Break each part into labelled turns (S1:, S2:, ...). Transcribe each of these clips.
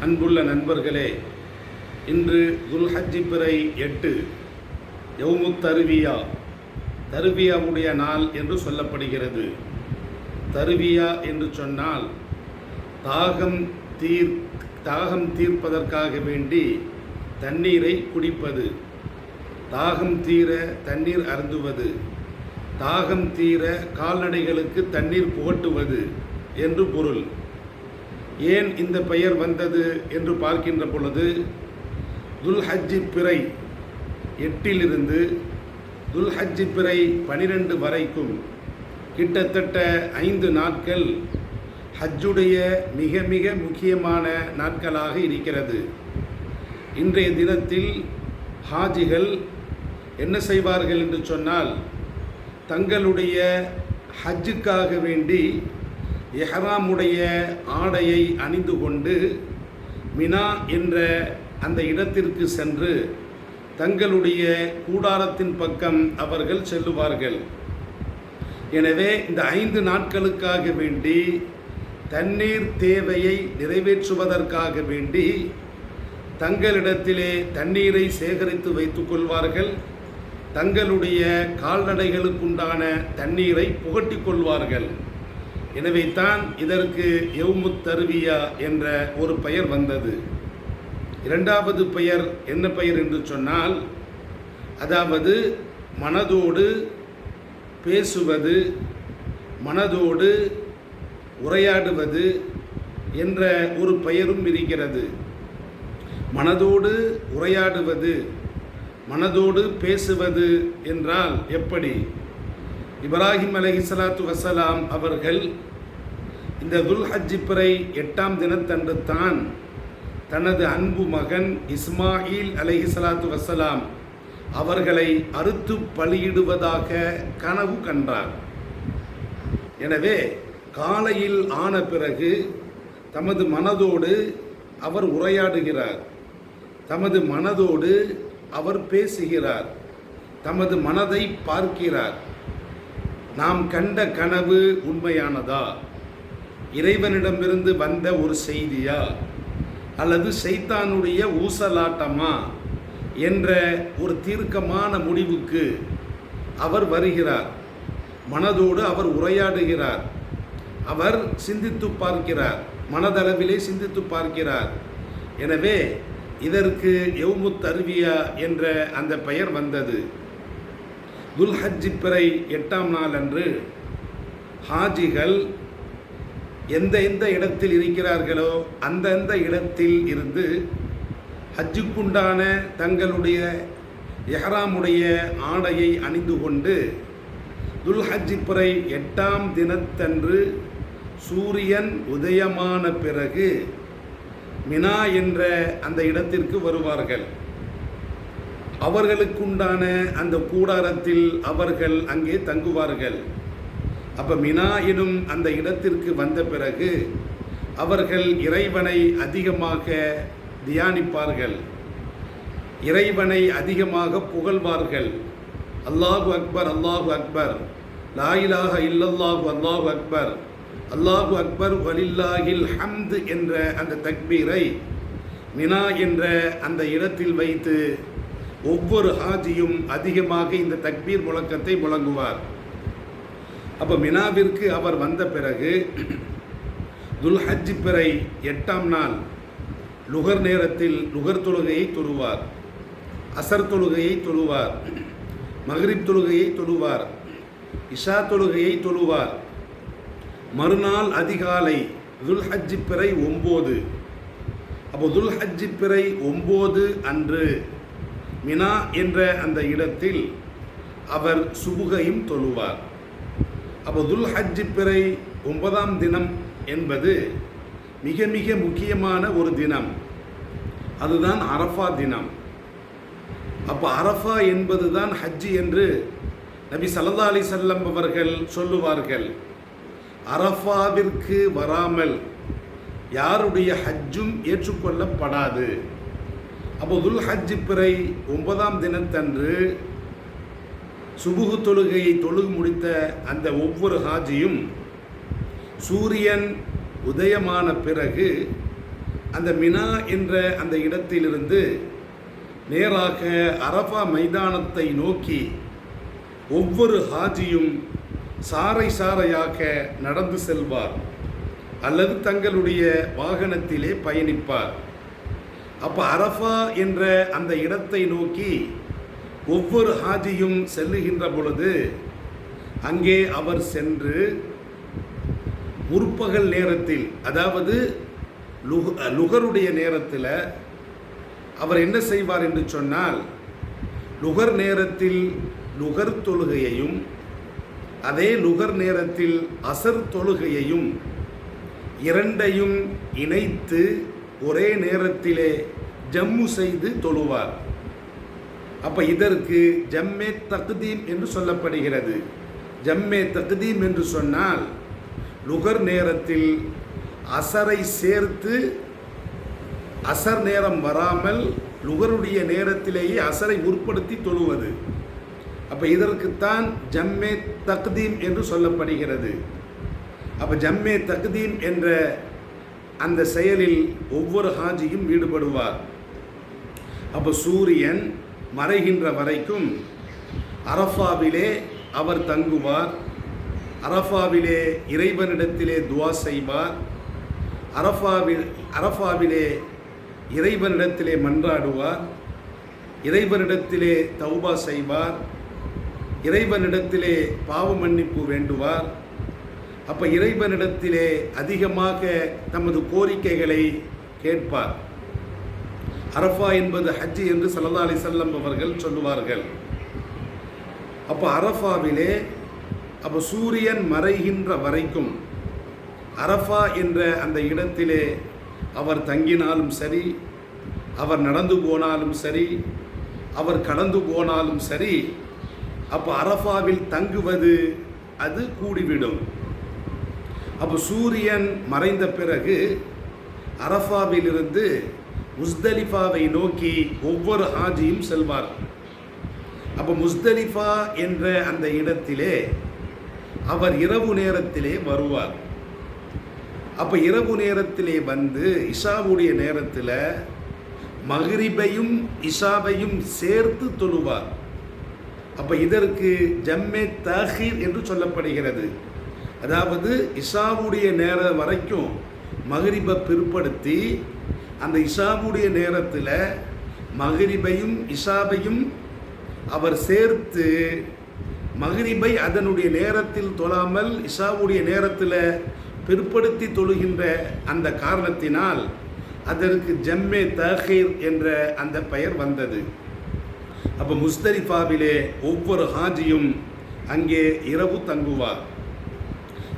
S1: அன்புள்ள நண்பர்களே, இன்று துல்ஹஜ் பிறை 8 யௌமுத் தர்வியா, தர்வியாவுடைய நாள் என்று சொல்லப்படுகிறது. தர்வியா என்று சொன்னால் தாகம் தீர்ப்பதற்காக வேண்டி தண்ணீரை குடிப்பது, தாகம் தீர தண்ணீர் அருந்துவது, தாகம் தீர கால்நடைகளுக்கு தண்ணீர் புகட்டுவது என்று பொருள். ஏன் இந்த பெயர் வந்தது என்று பார்க்கின்ற பொழுது, துல்ஹஜ் பிறை 8 துல்ஹஜ் பிறை 12 வரைக்கும் கிட்டத்தட்ட 5 நாட்கள் ஹஜ்ஜுடைய மிக மிக முக்கியமான நாட்களாக இருக்கிறது. இன்றைய தினத்தில் ஹாஜிகள் என்ன செய்வார்கள் என்று சொன்னால், தங்களுடைய ஹஜ்ஜுக்காக வேண்டி இஹ்ராமுடைய ஆடையை அணிந்து கொண்டு மினா என்ற அந்த இடத்திற்கு சென்று தங்களுடைய கூடாரத்தின் பக்கம் அவர்கள் செல்லுவார்கள். எனவே இந்த 5 நாட்களுக்காக வேண்டி தண்ணீர் தேவையை நிறைவேற்றுவதற்காக வேண்டி தங்களிடத்திலே தண்ணீரை சேகரித்து வைத்துக் கொள்வார்கள். தங்களுடைய கால்நடைகளுக்குண்டான தண்ணீரை புகட்டி கொள்வார்கள். எனவே தான் இதற்கு யௌமுத் தர்வியா என்ற ஒரு பெயர் வந்தது. இரண்டாவது பெயர் என்ன பெயர் என்று சொன்னால், அதாவது மனதோடு பேசுவது, மனதோடு உரையாடுவது என்ற ஒரு பெயரும் இருக்கிறது. மனதோடு உரையாடுவது, மனதோடு பேசுவது என்றால் எப்படி? இப்ராஹிம் அலைஹிஸ்ஸலாத்து வஸ்ஸலாம் அவர்கள் இந்த துல்ஹஜ் பிறை 8ஆம் தினத்தன்று தான் தனது அன்பு மகன் இஸ்மாயில் அலைஹிஸ்ஸலாத்து வஸ்ஸலாம் அவர்களை அறுத்து பலியிடுவதாக கனவு கண்டார். எனவே காலையில் ஆன பிறகு தமது மனதோடு அவர் உரையாடுகிறார், தமது மனதோடு அவர் பேசுகிறார், தமது மனதை பார்க்கிறார். நாம் கண்ட கனவு உண்மையானதா, இறைவனிடமிருந்து வந்த ஒரு செய்தியா, அல்லது ஷைத்தானுடைய ஊசலாட்டமா என்ற ஒரு தீர்க்கமான முடிவுக்கு அவர் வருகிறார். மனதோடு அவர் உரையாடுகிறார், அவர் சிந்தித்து பார்க்கிறார், மனதளவிலே சிந்தித்து பார்க்கிறார். எனவே இதற்கு யௌமுத் தர்வியா என்ற அந்த பெயர் வந்தது. துல்ஹஜ் பிறை 8ஆம் நாள் அன்று ஹாஜிகள் எந்த இடத்தில் இருக்கிறார்களோ அந்த இடத்தில் இருந்து ஹஜ்ஜுக்குண்டான தங்களுடைய இஹ்ராமுடைய ஆடையை அணிந்து கொண்டு துல்ஹஜ் பிறை 8ஆம் தினத்தன்று சூரியன் உதயமான பிறகு மினா என்ற அந்த இடத்திற்கு வருவார்கள். அவர்களுக்குண்டான அந்த கூடாரத்தில் அவர்கள் அங்கே தங்குவார்கள். அப்போ மினா எனும் அந்த இடத்திற்கு வந்த பிறகு அவர்கள் இறைவனை அதிகமாக தியானிப்பார்கள், இறைவனை அதிகமாக புகழ்வார்கள். அல்லாஹு அக்பர், அல்லாஹு அக்பர், லா இலாஹ இல்லல்லாஹு, அல்லாஹு அக்பர், அல்லாஹு அக்பர் வலில்லாஹில் ஹம்து என்ற அந்த தக்பீரை மினா என்ற அந்த இடத்தில் வைத்து ஒவ்வொரு ஹாஜியும் அதிகமாக இந்த தக்பீர் முழக்கத்தை முழங்குவார். அப்போ மினாவிற்கு அவர் வந்த பிறகு துல்ஹஜ் பிறை 8ஆம் நாள் லுகர் நேரத்தில் லுகர் தொழுகையை தொழுவார், அசர் தொழுகையை தொழுவார், மக்ரிப் தொழுகையை தொழுவார், இஷா தொழுகையை தொழுவார். மறுநாள் அதிகாலை துல்ஹஜ் பிறை 9. அப்போ துல்ஹஜ் பிறை 9 அன்று மினா என்ற அந்த இடத்தில் அவர் சுபுகையும் தொழுவார். அப்போ துல்ஹஜ் பிறை 9ஆம் தினம் என்பது மிக மிக முக்கியமான ஒரு தினம். அதுதான் அரஃபா தினம். அப்போ அரஃபா என்பது தான் ஹஜ் என்று நபி ஸல்லல்லாஹு அலைஹி வஸல்லம் அவர்கள் சொல்லுவார்கள். அரஃபாவிற்கு வராமல் யாருடைய ஹஜ்ஜும் ஏற்றுக்கொள்ளப்படாது. அப்போ துல்ஹஜ் பிறை 9ஆம் தினத்தன்று சுபுகு தொழுகையை தொழுது முடித்த அந்த ஒவ்வொரு ஹாஜியும் சூரியன் உதயமான பிறகு அந்த மினா என்ற அந்த இடத்திலிருந்து நேராக அரஃபா மைதானத்தை நோக்கி ஒவ்வொரு ஹாஜியும் சாறை சாறையாக நடந்து செல்வார் அல்லது தங்களுடைய வாகனத்திலே பயணிப்பார். அப்போ அரஃபா என்ற அந்த இடத்தை நோக்கி ஒவ்வொரு ஹாஜியும் செல்லுகின்ற பொழுது அங்கே அவர் சென்று முற்பகல் நேரத்தில், அதாவது லுகருடைய நேரத்தில் அவர் என்ன செய்வார் என்று சொன்னால், லுகர் நேரத்தில் லுகர் தொழுகையையும் அதே லுகர் நேரத்தில் அசர் தொழுகையையும் இரண்டையும் இணைத்து ஒரே நேரத்திலே ஜம்மு செய்து தொழுவார். அப்போ இதற்கு ஜம்மே தக்தீம் என்று சொல்லப்படுகிறது. ஜம்மே தக்தீம் என்று சொன்னால் லுகர் நேரத்தில் அசரை சேர்த்து அசர் நேரம் வராமல் லுகருடைய நேரத்திலேயே அசரை முற்படுத்தி தொழுவது. அப்போ இதற்குத்தான் ஜம்மே தக்தீம் என்று சொல்லப்படுகிறது. அப்போ ஜம்மே தக்தீம் என்ற அந்த செயலில் ஒவ்வொரு ஹாஜியும் ஈடுபடுவார். அப்போ சூரியன் மறைகின்ற வரைக்கும் அரஃபாவிலே அவர் தங்குவார். அரஃபாவிலே இறைவனிடத்திலே துவா செய்வார். அரஃபாவிலே இறைவனிடத்திலே மன்றாடுவார். இறைவனிடத்திலே தௌபா செய்வார். இறைவனிடத்திலே பாவ மன்னிப்பு வேண்டுவார். அப்போ இறைவனிடத்திலே அதிகமாக தமது கோரிக்கைகளை கேட்பார். அரஃபா என்பது ஹஜ் என்று ஸல்லல்லாஹு அலைஹி வஸல்லம் அவர்கள் சொல்லுவார்கள். அப்போ அரஃபாவிலே அப்போ சூரியன் மறைகின்ற வரைக்கும் அரஃபா என்ற அந்த இடத்திலே அவர் தங்கினாலும் சரி, அவர் நடந்து போனாலும் சரி, அவர் கடந்து போனாலும் சரி, அப்போ அரஃபாவில் தங்குவது அது கூடிவிடும். அப்போ சூரியன் மறைந்த பிறகு அரஃபாவிலிருந்து முஸ்தலிஃபாவை நோக்கி ஒவ்வொரு ஹாஜியும் செல்வார். அப்போ முஸ்தலிஃபா என்ற அந்த இடத்திலே அவர் இரவு நேரத்திலே வருவார். அப்போ இரவு நேரத்திலே வந்து இஷாவுடைய நேரத்தில் மக்ரிபையும் இஷாவையும் சேர்த்து தொழுவார். அப்போ இதற்கு ஜம்மே தஹீர் என்று சொல்லப்படுகிறது. அதாவது இஷாவுடைய நேரம் வரைக்கும் மக்ரிபை பிற்படுத்தி அந்த இஷாவுடைய நேரத்தில் மக்ரிபையும் இஷாவையும் அவர் சேர்த்து மக்ரிபை அதனுடைய நேரத்தில் தொழாமல் இஷாவுடைய நேரத்தில் பிற்படுத்தி தொழுகின்ற அந்த காரணத்தினால் அதற்கு ஜம்மே தஹீர் என்ற அந்த பெயர் வந்தது. அப்போ முஸ்தலிஃபாவிலே ஒவ்வொரு ஹாஜியும் அங்கே இரவு தங்குவார்.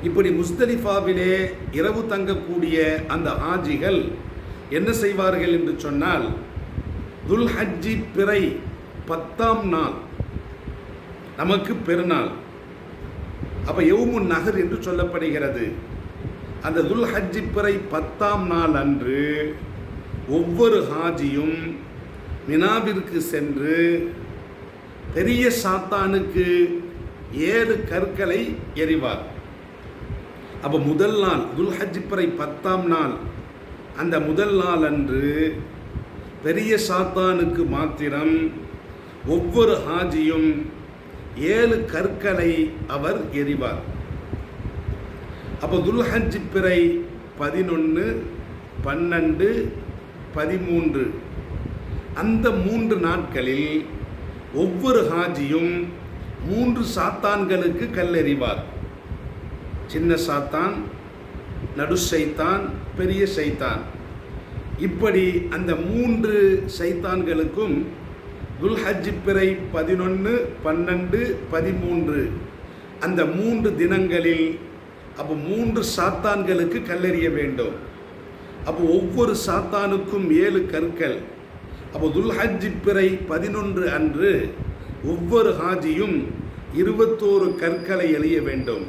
S1: இப்படி முஸ்தலிஃபாவிலே இரவு தங்கக்கூடிய அந்த ஹாஜிகள் என்ன செய்வார்கள் என்று சொன்னால், துல் ஹஜ்ஜி பிறை 10ஆம் நாள் நமக்கு பெருநாள். அப்போ யௌமுன் நஹர் என்று சொல்லப்படுகிறது. அந்த துல் ஹஜ்ஜி பிறை 10ஆம் நாள் அன்று ஒவ்வொரு ஹாஜியும் மினாவிற்கு சென்று பெரிய சாத்தானுக்கு 7 கற்களை எறிவார். அப்போ முதல் நாள் துல் ஹஜ்ஜி பிறை 10ஆம் நாள், அந்த முதல் நாள் அன்று பெரிய சாத்தானுக்கு மாத்திரம் ஒவ்வொரு ஹாஜியும் 7 கற்களை அவர் எறிவார். அப்போ துல் ஹஜ்ஜி பிறை 11, 12, 13 அந்த 3 நாட்களில் ஒவ்வொரு ஹாஜியும் 3 சாத்தான்களுக்கு கல்லெறிவார். சின்ன சாத்தான், நடு சைத்தான், பெரிய சைத்தான். இப்படி அந்த 3 சைத்தான்களுக்கும் துல் ஹஜ்ஜி பிறை 11, 12, 13 அந்த 3 தினங்களில் அப்போ 3 சாத்தான்களுக்கு கல்லெறிய வேண்டும். அப்போ ஒவ்வொரு சாத்தானுக்கும் 7 கற்கள். அப்போ துல் ஹஜ்ஜி பிறை 11 அன்று ஒவ்வொரு ஹாஜியும் 21 கற்களை எறிய வேண்டும்.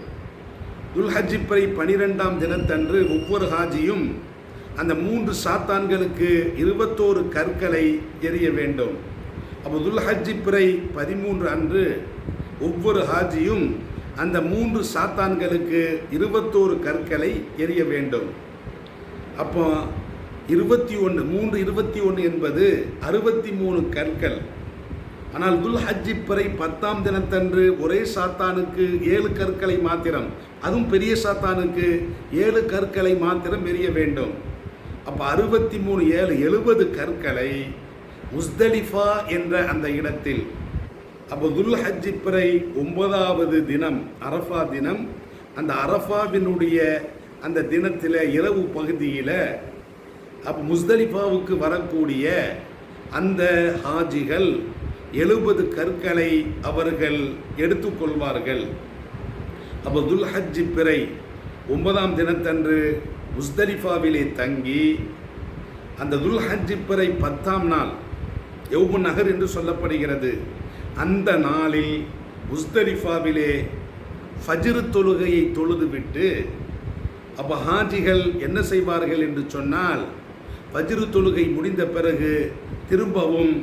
S1: துல் ஹஜ்ஜி பிறை 12ஆம் தினத்தன்று ஒவ்வொரு ஹாஜியும் அந்த 3 சாத்தான்களுக்கு 21 கற்களை எறிய வேண்டும். அப்போ துல் ஹஜ்ஜி பிறை 13 அன்று ஒவ்வொரு ஹாஜியும் அந்த 3 சாத்தான்களுக்கு 21 கற்களை எறிய வேண்டும். அப்போ 21 3/21 என்பது 63 கற்கள். ஆனால் துல் ஹஜ்ஜி பிறை 10ஆம் தினத்தன்று ஒரே சாத்தானுக்கு 7 கற்களை மாத்திரம், அதுவும் பெரிய சாத்தானுக்கு 7 கற்களை மாத்திரம் எறிய வேண்டும். அப்போ 63 7 70 கற்களை முஸ்தலிஃபா என்ற அந்த இடத்தில். அப்போ துல் ஹஜ்ஜி பிறை 9வது தினம் அரஃபா தினம். அந்த அரஃபாவினுடைய அந்த தினத்தில் இரவு பகுதியில் அப்போ முஸ்தலிஃபாவுக்கு வரக்கூடிய அந்த ஹாஜிகள் 70 கற்களை அவர்கள் எடுத்துக்கொள்வார்கள். அப்போ துல் ஹஜ்ஜி பிறை 9ஆம் தினத்தன்று முஸ்தலிஃபாவிலே தங்கி அந்த துல் ஹஜ்ஜி பிறை 10ஆம் நாள் யௌமுன் நஹர் என்று சொல்லப்படுகிறது. அந்த நாளில் முஸ்தலிஃபாவிலே ஃபஜ்ர் தொழுகையை தொழுதுவிட்டு அப்போ ஹாஜிகள் என்ன செய்வார்கள் என்று சொன்னால், ஃபஜ்ர் தொழுகை முடிந்த பிறகு திரும்பவும்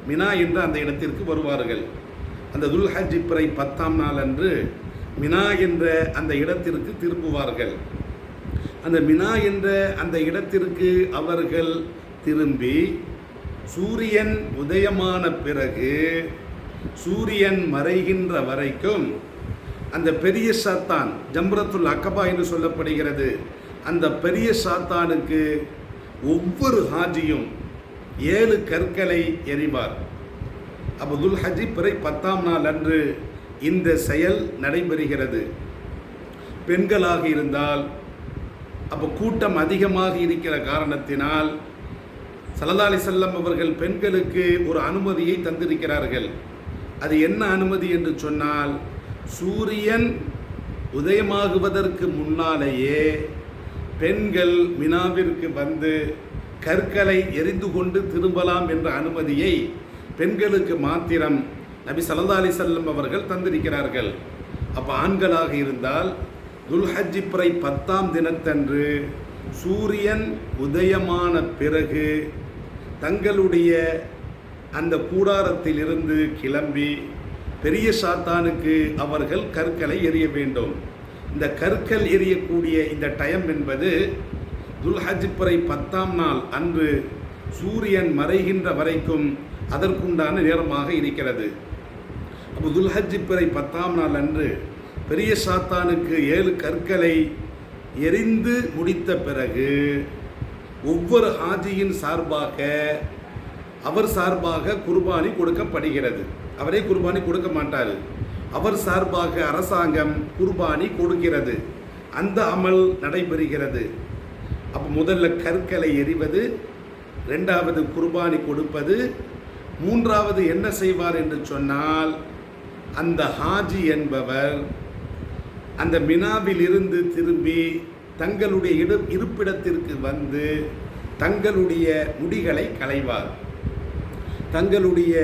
S1: மினா என்ற அந்த இடத்திற்கு வருவார்கள். அந்த துல் ஹஜ்ஜி பிறை 10ஆம் நாள் அன்று மினா என்ற அந்த இடத்திற்கு திரும்புவார்கள். அந்த மினா என்ற அந்த இடத்திற்கு அவர்கள் திரும்பி சூரியன் உதயமான பிறகு சூரியன் மறைகின்ற வரைக்கும் அந்த பெரிய சாத்தான் ஜம்ரத்துல் அக்கபா என்று சொல்லப்படுகிறது. அந்த பெரிய சாத்தானுக்கு ஒவ்வொரு ஹாஜியும் 7 கற்களை எறிவார். அப்போ துல் ஹஜ்ஜி பிறை 10ஆம் நாள் அன்று இந்த செயல் நடைபெறுகிறது. பெண்களாக இருந்தால் அப்போ கூட்டம் அதிகமாக இருக்கிற காரணத்தினால் ஸல்லல்லாஹு அலைஹி வஸல்லம் அவர்கள் பெண்களுக்கு ஒரு அனுமதியை தந்திருக்கிறார்கள். அது என்ன அனுமதி என்று சொன்னால், சூரியன் உதயமாகுவதற்கு முன்னாலேயே பெண்கள் மினாவிற்கு வந்து கற்களை எரிந்து கொண்டு திரும்பலாம் என்ற அனுமதியை பெண்களுக்கு மாத்திரம் நபி ஸல்லல்லாஹு அலைஹி வஸல்லம் அவர்கள் தந்திருக்கிறார்கள். அப்போ ஆண்களாக இருந்தால் துல் ஹஜ்ஜி பிறை 10ஆம் தினத்தன்று சூரியன் உதயமான பிறகு தங்களுடைய அந்த கூடாரத்திலிருந்து கிளம்பி பெரிய சாத்தானுக்கு அவர்கள் கற்களை எறிய வேண்டும். இந்த கற்கள் எறியக்கூடிய இந்த டைம் என்பது துல் ஹஜ்ஜி பிறை 10ஆம் நாள் அன்று சூரியன் மறைகின்ற வரைக்கும் அதற்குண்டான நேரமாக இருக்கிறது. அப்போ துல் ஹஜ்ஜி பிறை 10ஆம் நாள் அன்று பெரிய சாத்தானுக்கு 7 கற்களை எரிந்து முடித்த பிறகு ஒவ்வொரு ஹாஜியின் சார்பாக அவர் சார்பாக குர்பானி கொடுக்கப்படுகிறது. அவரே குர்பானி கொடுக்க மாட்டார், அவர் சார்பாக அரசாங்கம் குர்பானி கொடுக்கிறது. அந்த அமல் நடைபெறுகிறது. அப்போ முதல்ல கற்களை எறிவது, 2வது குர்பானி கொடுப்பது, 3வது என்ன செய்வார் என்று சொன்னால், அந்த ஹாஜி என்பவர் அந்த மினாவில் இருந்து திரும்பி தங்களுடைய இருப்பிடத்திற்கு வந்து தங்களுடைய முடிகளை களைவார். தங்களுடைய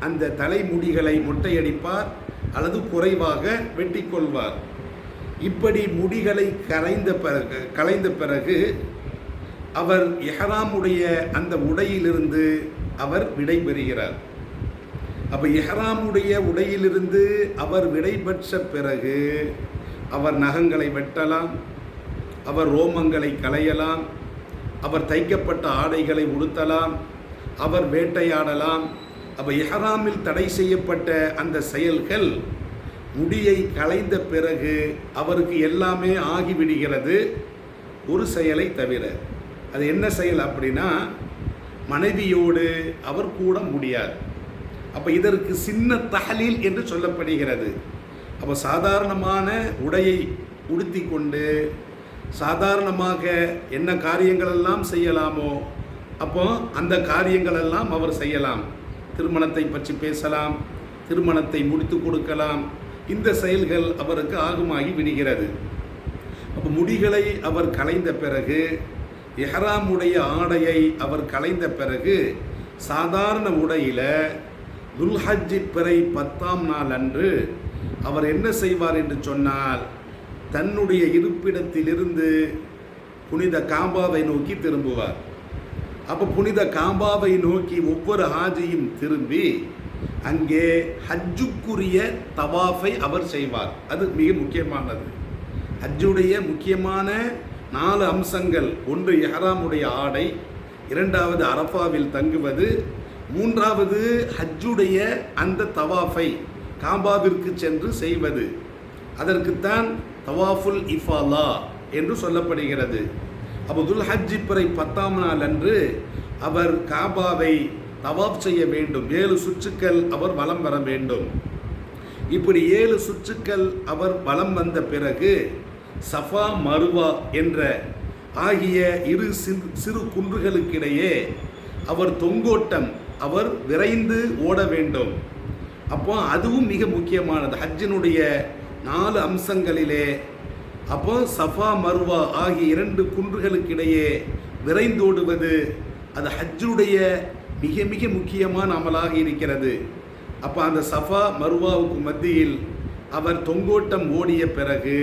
S1: அந்த தலைமுடிகளை மொட்டையடிப்பார் அல்லது குறைவாக வெட்டி கொள்வார். இப்படி முடிகளை களைந்த பிறகு அவர் இஹ்ராமுடைய அந்த உடையிலிருந்து அவர் விடைபெறுகிறார். அப்போ இஹ்ராமுடைய உடையிலிருந்து அவர் விடைபெற்ற பிறகு அவர் நகங்களை வெட்டலாம், அவர் ரோமங்களை களையலாம், அவர் தைக்கப்பட்ட ஆடைகளை உடுத்தலாம், அவர் வேட்டையாடலாம். அப்போ இஹ்ராமில் தடை செய்யப்பட்ட அந்த செயல்கள் முடியை களைந்த பிறகு அவருக்கு எல்லாமே ஆகிவிடுகிறது, ஒரு செயலை தவிர. அது என்ன செயல் அப்படின்னா, மனைவியோடு அவர் கூட முடியாது. அப்போ இதற்கு சின்ன தஹலீல் என்று சொல்லப்படுகிறது. அப்போ சாதாரணமான உடையை உடுத்தி கொண்டு சாதாரணமாக என்ன காரியங்களெல்லாம் செய்யலாமோ அப்போ அந்த காரியங்களெல்லாம் அவர் செய்யலாம். திருமணத்தை பற்றி பேசலாம், திருமணத்தை முடித்து கொடுக்கலாம். இந்த செயல்கள் அவருக்கு ஆகுமாகி விடுகிறது. அப்போ முடிகளை அவர் களைந்த பிறகு, இஹ்ராமுடைய ஆடையை அவர் களைந்த பிறகு, சாதாரண உடையில் துல் ஹஜ்ஜி பிறை 10ஆம் நாள் அன்று அவர் என்ன செய்வார் என்று சொன்னால், தன்னுடைய இருப்பிடத்திலிருந்து புனித காபாவை நோக்கி திரும்புவார். அப்போ புனித காபாவை நோக்கி ஒவ்வொரு ஹாஜியும் திரும்பி அங்கே ஹஜ்ஜுக்குரிய தவாஃபை அவர் செய்வார். அது மிக முக்கியமானது. ஹஜ்ஜுடைய முக்கியமான 4 அம்சங்கள்: ஒன்று இஹ்ராமுடைய ஆடை, இரண்டாவது அரஃபாவில் தங்குவது, மூன்றாவது ஹஜ்ஜுடைய அந்த தவாஃபை காபாவிற்கு சென்று செய்வது. அதற்குத்தான் தவாஃபுல் இஃபாலா என்று சொல்லப்படுகிறது. அப்போ துல் ஹஜ்ஜி பிறை 10ஆம் நாள் அன்று அவர் காபாவை தவாப் செய்ய வேண்டும். 7 சுற்றுக்கள் அவர் வலம் வர வேண்டும். இப்படி 7 சுற்றுக்கள் அவர் வலம் வந்த பிறகு சஃபா மருவா என்ற ஆகிய இரு சிறு குன்றுகளுக்கிடையே அவர் தொங்கோட்டம் அவர் விரைந்து ஓட வேண்டும். அப்போ அதுவும் மிக முக்கியமானது ஹஜ்ஜினுடைய 4 அம்சங்களிலே. அப்போ சஃபா மருவா ஆகிய 2 குன்றுகளுக்கிடையே விரைந்தோடுவது அது ஹஜ்ஜுடைய மிக மிக முக்கியமான அமலாக இருக்கிறது. அப்போ அந்த சஃபா மருவாவுக்கு மத்தியில் அவர் தொங்கோட்டம் ஓடிய பிறகு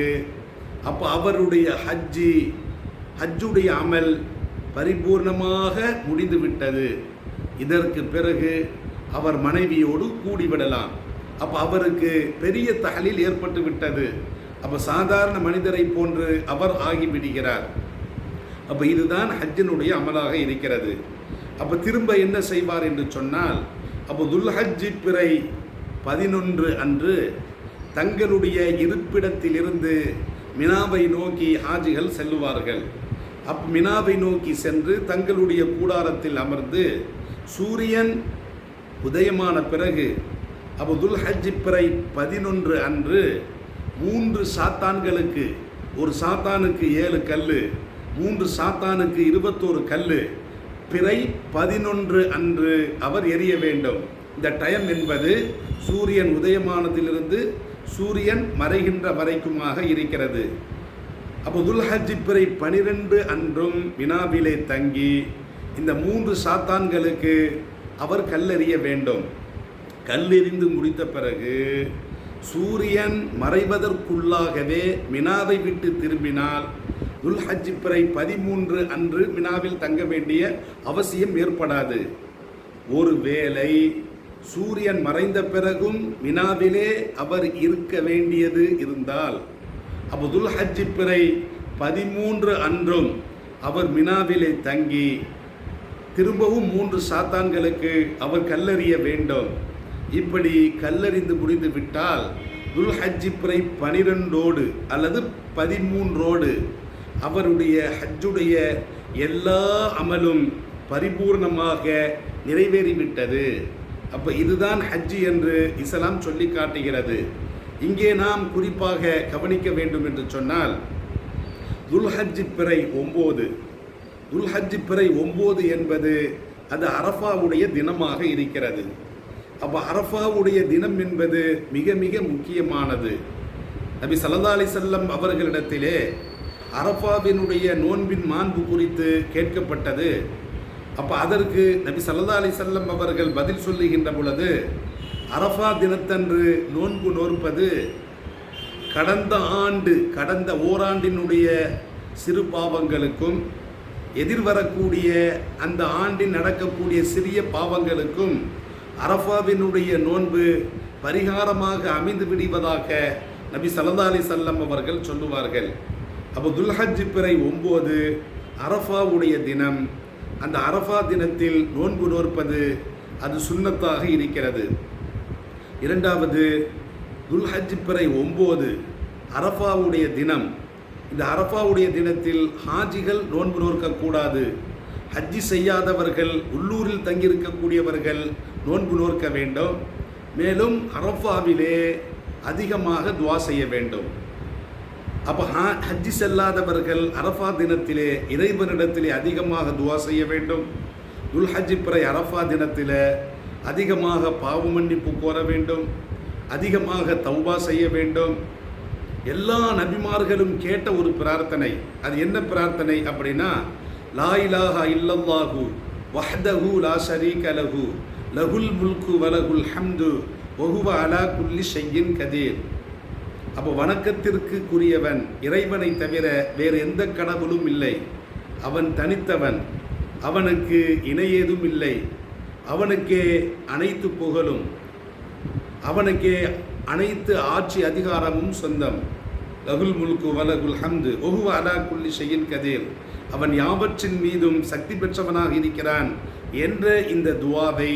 S1: அப்போ அவருடைய ஹஜ்ஜுடைய அமல் பரிபூர்ணமாக முடிந்துவிட்டது. இதற்கு பிறகு அவர் மனைவியோடு கூடிவிடலாம். அப்போ அவருக்கு பெரிய தஹலீல் ஏற்பட்டு விட்டது. அப்போ சாதாரண மனிதரை போன்று அவர் ஆகிவிடுகிறார். அப்போ இதுதான் ஹஜ்ஜினுடைய அமலாக இருக்கிறது. அப்போ திரும்ப என்ன செய்வார் என்று சொன்னால், அப்போ துல் ஹஜ்ஜி பிறை 11 அன்று தங்களுடைய இருப்பிடத்திலிருந்து மினாவை நோக்கி ஹாஜிகள் செல்லுவார்கள். மினாவை நோக்கி சென்று தங்களுடைய கூடாரத்தில் அமர்ந்து சூரியன் உதயமான பிறகு அப்போ துல் ஹஜ்ஜி பிறை 11 அன்று 3 சாத்தான்களுக்கு, ஒரு சாத்தானுக்கு 7 கல், 3 சாத்தானுக்கு 21 கல், பிறை 11 அன்று அவர் எரிய வேண்டும். இந்த டைம் என்பது சூரியன் உதயமானதிலிருந்து சூரியன் மறைகின்ற வரைக்குமாக இருக்கிறது. அப்போ துல் ஹஜ்ஜி பிறை 12 அன்றும் மினாவிலே தங்கி இந்த 3 சாத்தான்களுக்கு அவர் கல்லெறிய வேண்டும். கல்லெறிந்து முடித்த பிறகு சூரியன் மறைவதற்குள்ளாகவே மினாவை விட்டு திரும்பினால் துல் ஹஜ்ஜி பிறை 13 அன்று மினாவில் தங்க வேண்டிய அவசியம் ஏற்படாது. ஒருவேளை சூரியன் மறைந்த பிறகும் மினாவிலே அவர் இருக்க வேண்டியது இருந்தால் அப்போ துல் ஹஜ்ஜி பிறை 13 அன்றும் அவர் மினாவிலே தங்கி திரும்பவும் 3 சாத்தான்களுக்கு அவர் கல்லெறிய வேண்டும். இப்படி கல்லறிந்து முடிந்து விட்டால் துல் ஹஜ்ஜி பிறை 12ஓடு அல்லது 13ஓடு அவருடைய ஹஜ்ஜுடைய எல்லா அமலும் பரிபூர்ணமாக நிறைவேறிவிட்டது. அப்போ இதுதான் ஹஜ்ஜி என்று இஸ்லாம் சொல்லி காட்டுகிறது. இங்கே நாம் குறிப்பாக கவனிக்க வேண்டும் என்று சொன்னால் துல் ஹஜ்ஜி பிறை 9, துல் ஹஜ்ஜி பிறை 9 என்பது அது அரஃபாவுடைய தினமாக இருக்கிறது. அப்போ அரஃபாவுடைய தினம் என்பது மிக மிக முக்கியமானது. நபி ஸல்லல்லாஹு அலைஹி வஸல்லம் அவர்களிடத்திலே அரஃபாவினுடைய நோன்பின் மாண்பு குறித்து கேட்கப்பட்டது. அப்போ அதற்கு நபி ஸல்லல்லாஹு அலைஹி வஸல்லம் அவர்கள் பதில் சொல்லுகின்ற பொழுது, அரஃபா தினத்தன்று நோன்பு நோற்பது கடந்த ஓராண்டினுடைய சிறு பாவங்களுக்கும் எதிர்வரக்கூடிய அந்த ஆண்டில் நடக்கக்கூடிய சிறிய பாவங்களுக்கும் அரஃபாவினுடைய நோன்பு பரிகாரமாக அமைந்து விடுவதாக நபி ஸல்லல்லாஹு அலைஹி வஸல்லம் அவர்கள் சொல்லுவார்கள். அப்போ துல் ஹஜ்ஜி பிறை 9 அரஃபாவுடைய தினம். அந்த அரஃபா தினத்தில் நோன்பு நோற்பது அது சுன்னத்தாக இருக்கிறது. இரண்டாவது, துல் ஹஜ்ஜி பிறை 9 அரஃபாவுடைய தினம். இந்த அரஃபாவுடைய தினத்தில் ஹாஜிகள் நோன்பு நோற்கக்கூடாது. ஹஜ்ஜி செய்யாதவர்கள், உள்ளூரில் தங்கியிருக்கக்கூடியவர்கள் நோன்பு நோற்க வேண்டும். மேலும் அரஃபாவிலே அதிகமாக துவா செய்ய வேண்டும். அப்போ ஹஜ்ஜி செல்லாதவர்கள் அரஃபா தினத்திலே இறைவனிடத்திலே அதிகமாக துவா செய்ய வேண்டும். துல் ஹஜ்ஜி பிறை அரஃபா தினத்தில் அதிகமாக பாவ மன்னிப்பு கோர வேண்டும், அதிகமாக தௌபா செய்ய வேண்டும். எல்லா நபிமார்களும் கேட்ட ஒரு பிரார்த்தனை. அது என்ன பிரார்த்தனை அப்படின்னா, லா இலாஹா இல்லல்லாஹு வஹ்தஹு லா ஷரீக லஹு லஹுல் முல்கு வலகுல் ஹம்து வஹுவ அலா குல்லி ஷையின் கதீர். அப்போ வணக்கத்திற்குரியவன் இறைவனை தவிர வேறு எந்த கடவுளும் இல்லை. அவன் தனித்தவன், அவனுக்கு இணையேதும் இல்லை. அவனுக்கே அனைத்து புகழும், அவனுக்கே அனைத்து ஆட்சி அதிகாரமும் சொந்தம். லகுல் முல்கு வலகுல் ஹம்து வஹுவ அலா குல்லி ஷையின் கதீர். அவன் யாவற்றின் மீதும் சக்தி பெற்றவனாக இருக்கிறான் என்ற இந்த துவாவை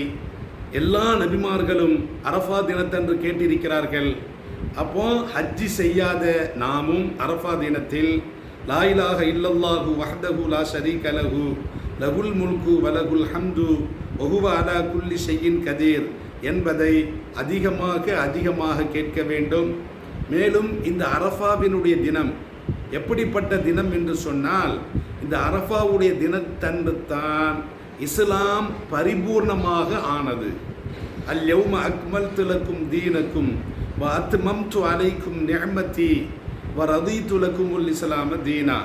S1: எல்லா நபிமார்களும் அரஃபா தினத்தன்று கேட்டிருக்கிறார்கள். அப்போ ஹஜ்ஜி செய்யாத நாமும் அரஃபா தினத்தில் லா இலாஹ இல்லல்லாஹு வஹ்தஹு லா ஷரீக லஹு லகுல் முல்கு வலகுல் ஹம்து வஹுவ அலா குல்லி ஷைஇன் கதீர் என்பதை அதிகமாக கேட்க வேண்டும். மேலும் இந்த அரஃபாவினுடைய தினம் எப்படிப்பட்ட தினம் என்று சொன்னால், இந்த அரஃபாவுடைய தினத்தன்று தான் இஸ்லாம் பரிபூர்ணமாக ஆனது. அல் யௌம அக்மல்து லக்கும் தீனக்கும் வ அத்மம்து அலைக்கும் நிஅமதி வ ரதீது லக்குமுல் இஸ்லாம தீனா.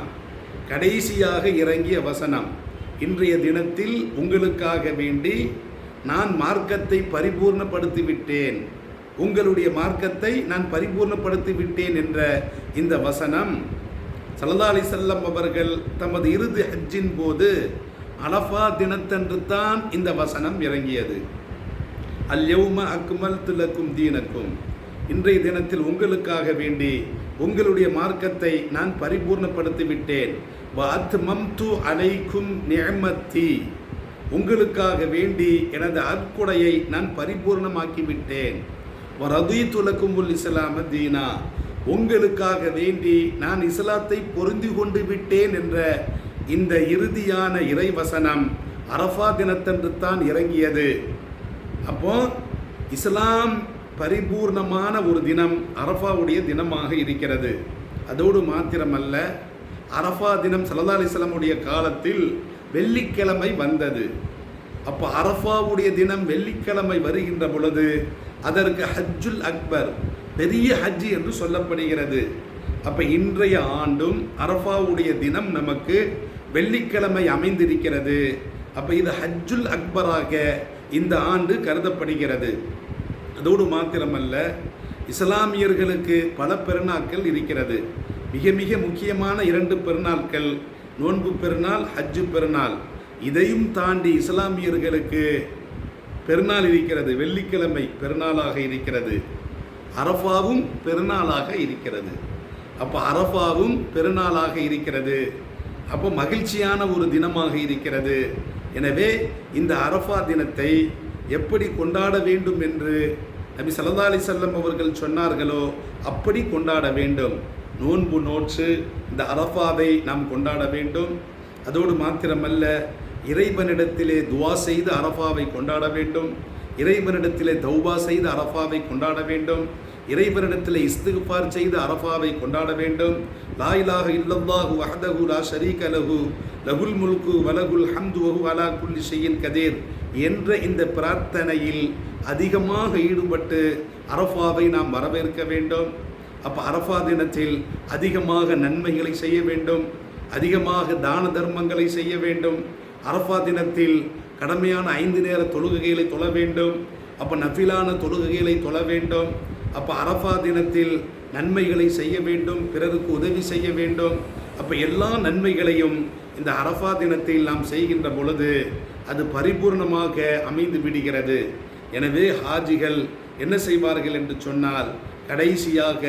S1: கடைசியாக இறங்கிய வசனம், இன்றைய தினத்தில் உங்களுக்காக வேண்டி நான் மார்க்கத்தை பரிபூர்ணப்படுத்தி விட்டேன், உங்களுடைய மார்க்கத்தை நான் பரிபூர்ணப்படுத்தி விட்டேன் என்ற இந்த வசனம் ஸல்லல்லாஹு அலைஹி வஸல்லம் அவர்கள் தமது இறுதி ஹஜ்ஜின் போது அரஃபா தினத்தன்று தான் இந்த வசனம் இறங்கியது. அல் யௌம அக்மல்து லக்கும் தீனக்கும், இன்றைய தினத்தில் உங்களுக்காக வேண்டி உங்களுடைய மார்க்கத்தை நான் பரிபூர்ணப்படுத்தி விட்டேன். வ அத்மம்து அலைக்கும் நிஅமதி, உங்களுக்காக வேண்டி எனது அற்கொடையை நான் பரிபூர்ணமாக்கி விட்டேன். வ ரதீது லக்குமுல் இஸ்லாம தீனா, உங்களுக்காக வேண்டி நான் இஸ்லாத்தை பொருந்தி கொண்டு விட்டேன் என்ற இந்த இறுதியான இறைவசனம் அரஃபா தினத்தன்று தான் இறங்கியது. அப்போ இஸ்லாம் பரிபூர்ணமான ஒரு தினம் அரஃபாவுடைய தினமாக இருக்கிறது. அதோடு மாத்திரமல்ல, அரஃபா தினம் ஸல்லல்லாஹு அலைஹி வஸல்லமுடைய காலத்தில் வெள்ளிக்கிழமை வந்தது. அப்போ அரஃபாவுடைய தினம் வெள்ளிக்கிழமை வருகின்ற பொழுது அதற்கு ஹஜ்ஜுல் அக்பர், பெரிய ஹஜ்ஜி என்று சொல்லப்படுகிறது. அப்போ இன்றைய ஆண்டும் அரஃபாவுடைய தினம் நமக்கு வெள்ளிக்கிழமை அமைந்திருக்கிறது. அப்போ இது ஹஜ்ஜுல் அக்பராக இந்த ஆண்டு கருதப்படுகிறது. அதோடு மாத்திரமல்ல, இஸ்லாமியர்களுக்கு பல பெருநாட்கள் இருக்கிறது. மிக முக்கியமான 2 பெருநாட்கள், நோன்பு பெருநாள், ஹஜ்ஜு பெருநாள். இதையும் தாண்டி இஸ்லாமியர்களுக்கு பெருநாள் இருக்கிறது. வெள்ளிக்கிழமை பெருநாளாக இருக்கிறது, அரஃபாவும் பெருநாளாக இருக்கிறது. அப்போ அரஃபாவும் பெருநாளாக இருக்கிறது. அப்போ மகிழ்ச்சியான ஒரு தினமாக இருக்கிறது. எனவே இந்த அரஃபா தினத்தை எப்படி கொண்டாட வேண்டும் என்று நபி ஸல்லல்லாஹு அலைஹி வஸல்லம் அவர்கள் சொன்னார்களோ அப்படி கொண்டாட வேண்டும். நோன்பு நோற்று இந்த அரஃபாவை நாம் கொண்டாட வேண்டும். அதோடு மாத்திரமல்ல, இறைவனிடத்திலே துவா செய்து அரஃபாவை கொண்டாட வேண்டும். இறைவனிடத்திலே தௌபா செய்து அரஃபாவை கொண்டாட வேண்டும். இறைவனிடத்திலே இஸ்திக்ஃபார் செய்து அரஃபாவை கொண்டாட வேண்டும். லா இலாஹ இல்லல்லாஹு வஹ்தஹு லா ஷரீக லஹு லகுல் முல்கு வலகுல் ஹம்து வஹுவ அலா குல்லி ஷைஇன் கதீர் என்ற இந்த பிரார்த்தனையில் அதிகமாக ஈடுபட்டு அரஃபாவை நாம் வரவேற்க வேண்டும். அப்போ அரஃபா தினத்தில் அதிகமாக நன்மைகளை செய்ய வேண்டும், அதிகமாக தான தர்மங்களை செய்ய வேண்டும். அரஃபா தினத்தில் கடமையான 5 நேர தொழுகைகளை தொழ வேண்டும். அப்போ நஃபிலான தொழுகைகளை தொழ வேண்டும். அப்போ அரஃபா தினத்தில் நன்மைகளை செய்ய வேண்டும், பிறருக்கு உதவி செய்ய வேண்டும். அப்போ எல்லா நன்மைகளையும் இந்த அரஃபா தினத்தில் நாம் செய்கின்ற பொழுது அது பரிபூர்ணமாக அமைந்து விடுகிறது. எனவே ஹாஜிகள் என்ன செய்வார்கள் என்று சொன்னால், கடைசியாக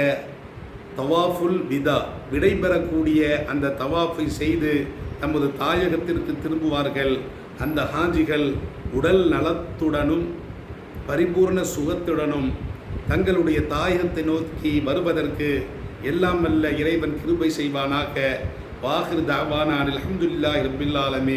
S1: தவாஃபுல் விதா, விடைபெறக்கூடிய அந்த தவாஃபை செய்து தமது தாயகத்திற்கு திரும்புவார்கள். அந்த ஹாஜிகள் உடல் நலத்துடனும் பரிபூர்ண சுகத்துடனும் தங்களுடைய தாயகத்தை நோக்கி வருவதற்கு எல்லாம் வல்ல இறைவன் கிருபை செய்வானாக. வாஹிர் தாவானா அல்ஹம்துலில்லாஹி ரப்பில் ஆலமீன்.